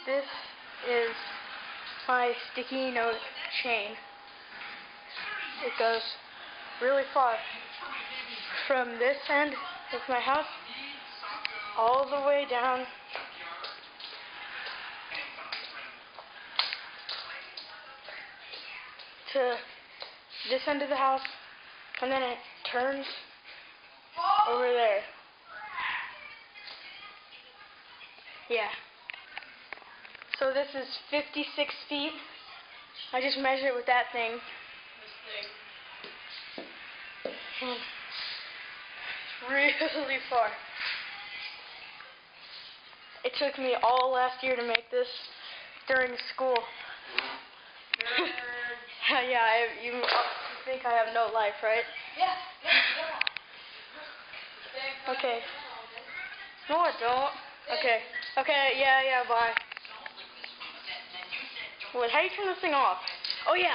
This is my sticky note chain. It goes really far from this end of my house all the way down to this end of the house, and then it turns over there. Yeah. So this is 56 feet. I just measured it with that thing. And it's really far. It took me all last year to make this during school. Yeah, you think I have no life, right? Yeah. Okay. No, I don't. Okay. Okay, yeah, bye. Wait, how do you turn this thing off? Oh, yeah.